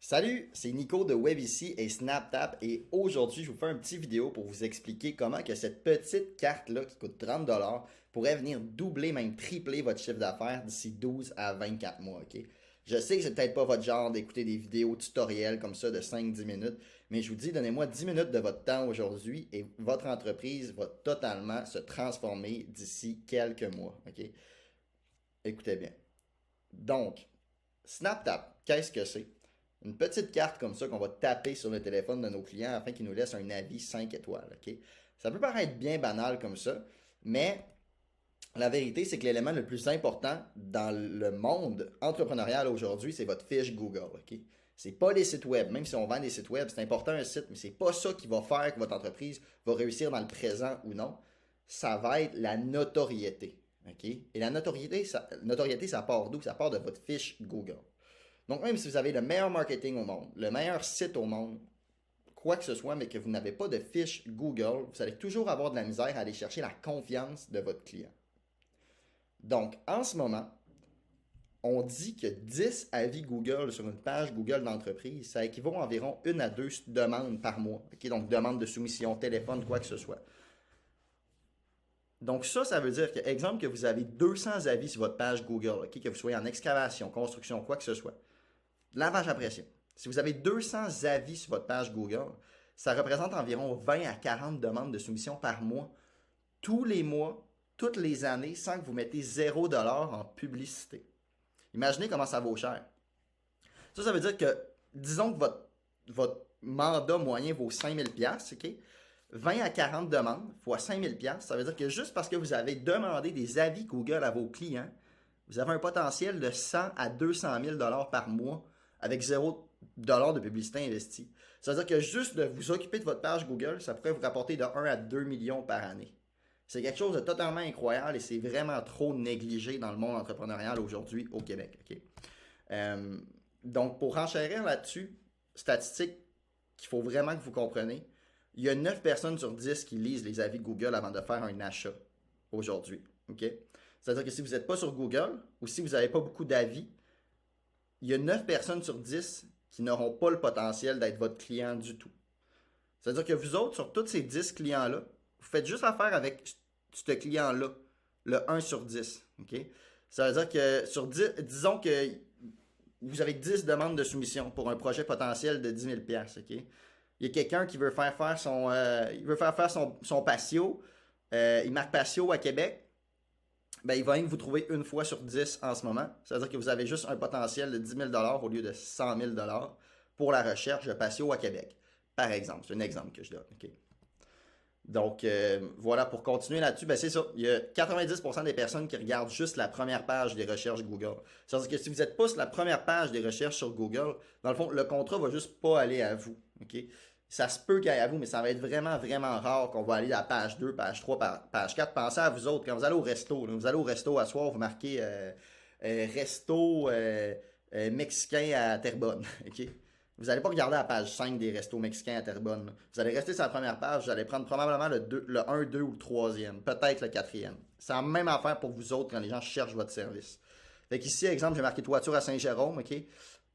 Salut, c'est Nico de WebIci et SnapTap et aujourd'hui je vous fais une petite vidéo pour vous expliquer comment que cette petite carte-là qui coûte 30$ pourrait venir doubler, même tripler votre chiffre d'affaires d'ici 12 à 24 mois, ok? Je sais que c'est peut-être pas votre genre d'écouter des vidéos tutoriels comme ça de 5-10 minutes, mais je vous dis, donnez-moi 10 minutes de votre temps aujourd'hui et votre entreprise va totalement se transformer d'ici quelques mois, ok? Écoutez bien. Donc, SnapTap, qu'est-ce que c'est? Une petite carte comme ça qu'on va taper sur le téléphone de nos clients afin qu'ils nous laissent un avis 5 étoiles. Ok? Ça peut paraître bien banal comme ça, mais la vérité, c'est que l'élément le plus important dans le monde entrepreneurial aujourd'hui, c'est votre fiche Google. Ok? C'est pas les sites web. Même si on vend des sites web, c'est important un site, mais c'est pas ça qui va faire que votre entreprise va réussir dans le présent ou non. Ça va être la notoriété. Ok? Et la notoriété, ça part d'où? Ça part de votre fiche Google. Donc, même si vous avez le meilleur marketing au monde, le meilleur site au monde, quoi que ce soit, mais que vous n'avez pas de fiche Google, vous allez toujours avoir de la misère à aller chercher la confiance de votre client. Donc, en ce moment, on dit que 10 avis Google sur une page Google d'entreprise, ça équivaut à environ 1 à 2 demandes par mois. Okay? Donc, demande de soumission, téléphone, quoi que ce soit. Donc ça veut dire que, exemple, que vous avez 200 avis sur votre page Google, okay? Que vous soyez en excavation, construction, quoi que ce soit. Lavage à pression. Si vous avez 200 avis sur votre page Google, ça représente environ 20 à 40 demandes de soumission par mois, tous les mois, toutes les années, sans que vous mettez 0$ en publicité. Imaginez comment ça vaut cher. Ça veut dire que, disons que votre mandat moyen vaut 5000$, OK? 20 à 40 demandes fois 5000$, ça veut dire que juste parce que vous avez demandé des avis Google à vos clients, vous avez un potentiel de 100 à 200 000 par mois avec 0$ de publicité investie. Ça veut dire que juste de vous occuper de votre page Google, ça pourrait vous rapporter de 1 à 2 millions par année. C'est quelque chose de totalement incroyable et c'est vraiment trop négligé dans le monde entrepreneurial aujourd'hui au Québec. Okay? Donc, pour renchérir là-dessus, statistique qu'il faut vraiment que vous compreniez, il y a 9 personnes sur 10 qui lisent les avis Google avant de faire un achat aujourd'hui. Okay? C'est-à-dire que si vous n'êtes pas sur Google ou si vous n'avez pas beaucoup d'avis, il y a 9 personnes sur 10 qui n'auront pas le potentiel d'être votre client du tout. C'est-à-dire que vous autres, sur tous ces 10 clients-là, vous faites juste affaire avec ce client-là, le 1 sur 10. Okay? Ça veut dire que sur 10, disons que vous avez 10 demandes de soumission pour un projet potentiel de 10 000$. Okay? Il y a quelqu'un qui veut faire faire son patio. Il marque patio à Québec. Ben, il va même vous trouver une fois sur 10 en ce moment. C'est-à-dire que vous avez juste un potentiel de 10 000$ au lieu de 100 000$ pour la recherche de patio à Québec. Par exemple, c'est un exemple que je donne. Okay? Donc, voilà, pour continuer là-dessus, ben c'est ça. Il y a 90% des personnes qui regardent juste la première page des recherches Google. C'est-à-dire que si vous n'êtes pas sur la première page des recherches sur Google, dans le fond, le contrat va juste pas aller à vous. Okay? Ça se peut qu'il aille à vous, mais ça va être vraiment, vraiment rare qu'on va aller à page 2, page 3, page 4. Pensez à vous autres. Quand vous allez au resto, là, vous allez au resto à soir, vous marquez resto mexicain à Terrebonne. Okay? Vous n'allez pas regarder la page 5 des restos mexicains à Terrebonne. Là. Vous allez rester sur la première page, vous allez prendre probablement le 1, 2 ou le 3e, peut-être le 4e. C'est la même affaire pour vous autres quand les gens cherchent votre service. Fait qu'ici, exemple, j'ai marqué toiture à Saint-Jérôme, ok?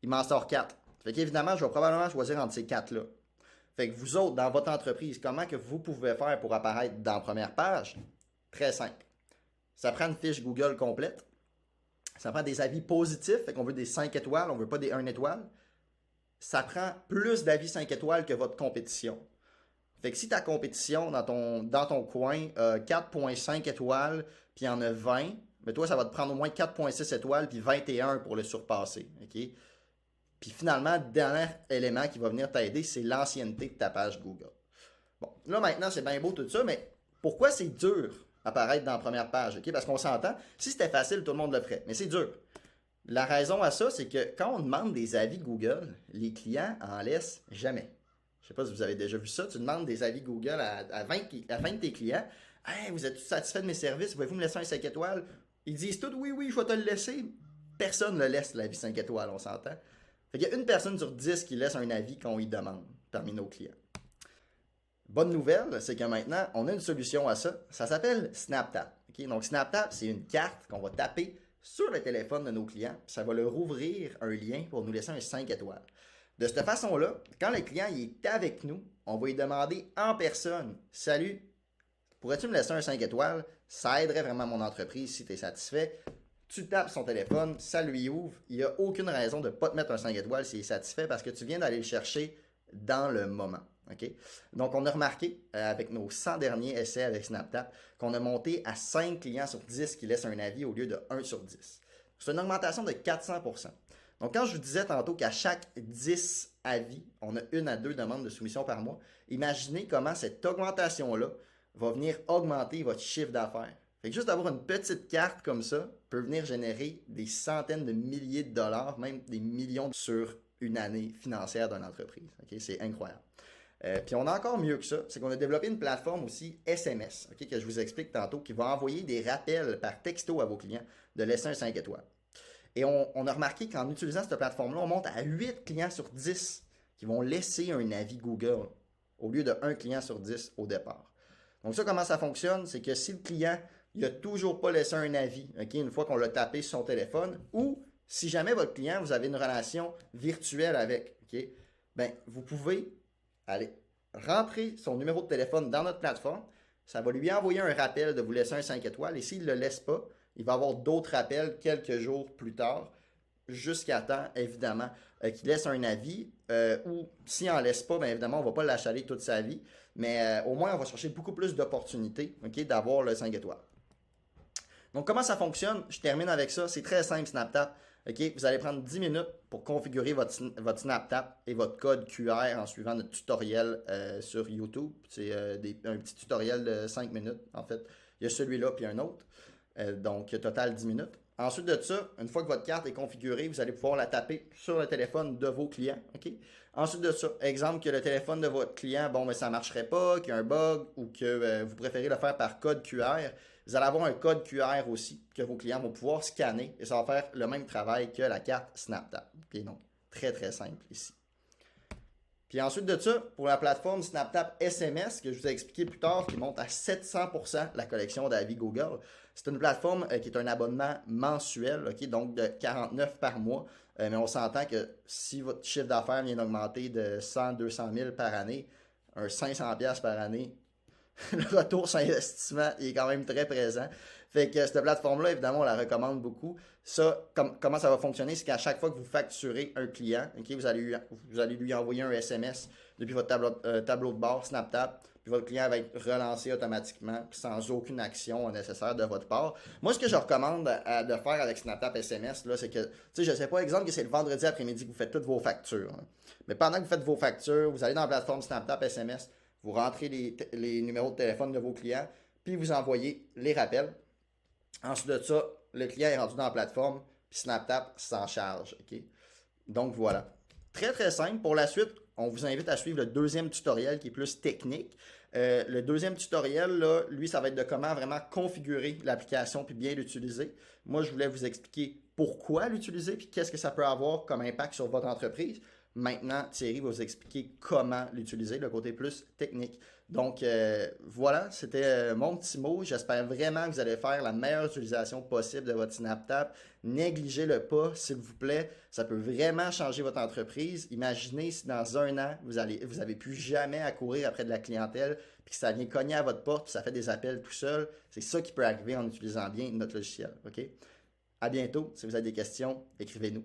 Il m'en sort 4. Fait qu'évidemment, je vais probablement choisir entre ces 4-là. Fait que vous autres, dans votre entreprise, comment que vous pouvez faire pour apparaître dans la première page? Très simple. Ça prend une fiche Google complète. Ça prend des avis positifs, fait qu'on veut des 5 étoiles, on veut pas des 1 étoile. Ça prend plus d'avis 5 étoiles que votre compétition. Fait que si ta compétition dans ton coin a 4.5 étoiles, puis il y en a 20, mais toi, ça va te prendre au moins 4.6 étoiles, puis 21 pour le surpasser. Okay? Puis finalement, le dernier élément qui va venir t'aider, c'est l'ancienneté de ta page Google. Bon, là maintenant, c'est bien beau tout ça, mais pourquoi c'est dur apparaître dans la première page? Okay? Parce qu'on s'entend, si c'était facile, tout le monde le ferait, mais c'est dur. La raison à ça, c'est que quand on demande des avis Google, les clients en laissent jamais. Je ne sais pas si vous avez déjà vu ça. Tu demandes des avis Google à 20 de tes clients. Hey, vous êtes satisfait de mes services? Pouvez-vous me laisser un 5 étoiles? Ils disent tous oui, oui, je vais te le laisser. Personne ne laisse l'avis 5 étoiles, on s'entend. Fait qu'il y a une personne sur 10 qui laisse un avis qu'on lui demande parmi nos clients. Bonne nouvelle, c'est que maintenant, on a une solution à ça. Ça s'appelle SnapTap. Okay? Donc, SnapTap, c'est une carte qu'on va taper sur le téléphone de nos clients. Ça va leur ouvrir un lien pour nous laisser un 5 étoiles. De cette façon-là, quand le client il est avec nous, on va lui demander en personne, salut, pourrais-tu me laisser un 5 étoiles? Ça aiderait vraiment mon entreprise si tu es satisfait. Tu tapes son téléphone, ça lui ouvre. Il n'y a aucune raison de ne pas te mettre un 5 étoiles s'il est satisfait parce que tu viens d'aller le chercher dans le moment. Okay? Donc, on a remarqué avec nos 100 derniers essais avec SnapTap qu'on a monté à 5 clients sur 10 qui laissent un avis au lieu de 1 sur 10. C'est une augmentation de 400%. Donc, quand je vous disais tantôt qu'à chaque 10 avis, on a 1 à 2 demandes de soumission par mois, imaginez comment cette augmentation-là va venir augmenter votre chiffre d'affaires. Fait que juste d'avoir une petite carte comme ça peut venir générer des centaines de milliers de dollars, même des millions sur une année financière d'une entreprise. Okay? C'est incroyable. Puis on a encore mieux que ça, c'est qu'on a développé une plateforme aussi SMS, okay, que je vous explique tantôt, qui va envoyer des rappels par texto à vos clients de laisser un 5 étoiles. Et on a remarqué qu'en utilisant cette plateforme-là, on monte à 8 clients sur 10 qui vont laisser un avis Google au lieu de 1 client sur 10 au départ. Donc ça, comment ça fonctionne? C'est que si le client n'a toujours pas laissé un avis, okay, une fois qu'on l'a tapé sur son téléphone, ou si jamais votre client, vous avez une relation virtuelle avec, okay, ben, vous pouvez aller rentrer son numéro de téléphone dans notre plateforme. Ça va lui envoyer un rappel de vous laisser un 5 étoiles. Et s'il ne le laisse pas, il va avoir d'autres rappels quelques jours plus tard, jusqu'à temps, évidemment, qu'il laisse un avis. Ou s'il n'en laisse pas, bien évidemment, on ne va pas l'achaler toute sa vie. Mais au moins, on va chercher beaucoup plus d'opportunités, okay, d'avoir le 5 étoiles. Donc, comment ça fonctionne? Je termine avec ça. C'est très simple, SnapTap. Okay? Vous allez prendre 10 minutes pour configurer votre SnapTap et votre code QR en suivant notre tutoriel sur YouTube. C'est un petit tutoriel de 5 minutes, en fait. Il y a celui-là puis un autre. Donc, total 10 minutes. Ensuite de ça, une fois que votre carte est configurée, vous allez pouvoir la taper sur le téléphone de vos clients. Okay? Ensuite de ça, exemple que le téléphone de votre client, bon, mais ça ne marcherait pas, qu'il y a un bug ou que vous préférez le faire par code QR. Vous allez avoir un code QR aussi que vos clients vont pouvoir scanner et ça va faire le même travail que la carte SnapTap. Okay? Donc, très, très simple ici. Puis ensuite de ça, pour la plateforme SnapTap SMS, que je vous ai expliqué plus tard, qui monte à 700% la collection d'avis Google, c'est une plateforme qui est un abonnement mensuel, okay? Donc de 49 par mois. Mais on s'entend que si votre chiffre d'affaires vient d'augmenter de 100-200 000 par année, un 500$ par année, le retour sur investissement est quand même très présent. Fait que cette plateforme-là, évidemment, on la recommande beaucoup. Ça, comment ça va fonctionner, c'est qu'à chaque fois que vous facturez un client, okay, vous allez lui envoyer un SMS depuis votre tableau de bord SnapTap, puis votre client va être relancé automatiquement, sans aucune action nécessaire de votre part. Moi, ce que je recommande de faire avec SnapTap SMS, là, c'est que, tu sais, je ne sais pas, exemple, que c'est le vendredi après-midi que vous faites toutes vos factures. Hein. Mais pendant que vous faites vos factures, vous allez dans la plateforme SnapTap SMS, vous rentrez les numéros de téléphone de vos clients, puis vous envoyez les rappels. Ensuite de ça, le client est rendu dans la plateforme, puis SnapTap s'en charge. Okay? Donc voilà. Très très simple. Pour la suite, on vous invite à suivre le deuxième tutoriel qui est plus technique. Le deuxième tutoriel, là, lui, ça va être de comment vraiment configurer l'application puis bien l'utiliser. Moi, je voulais vous expliquer pourquoi l'utiliser puis qu'est-ce que ça peut avoir comme impact sur votre entreprise. Maintenant, Thierry va vous expliquer comment l'utiliser, le côté plus technique. Donc, voilà, c'était mon petit mot. J'espère vraiment que vous allez faire la meilleure utilisation possible de votre SnapTap. Négligez-le pas, s'il vous plaît. Ça peut vraiment changer votre entreprise. Imaginez si dans un an, vous avez plus jamais à courir après de la clientèle, puis que ça vient cogner à votre porte, puis ça fait des appels tout seul. C'est ça qui peut arriver en utilisant bien notre logiciel. OK? À bientôt. Si vous avez des questions, écrivez-nous.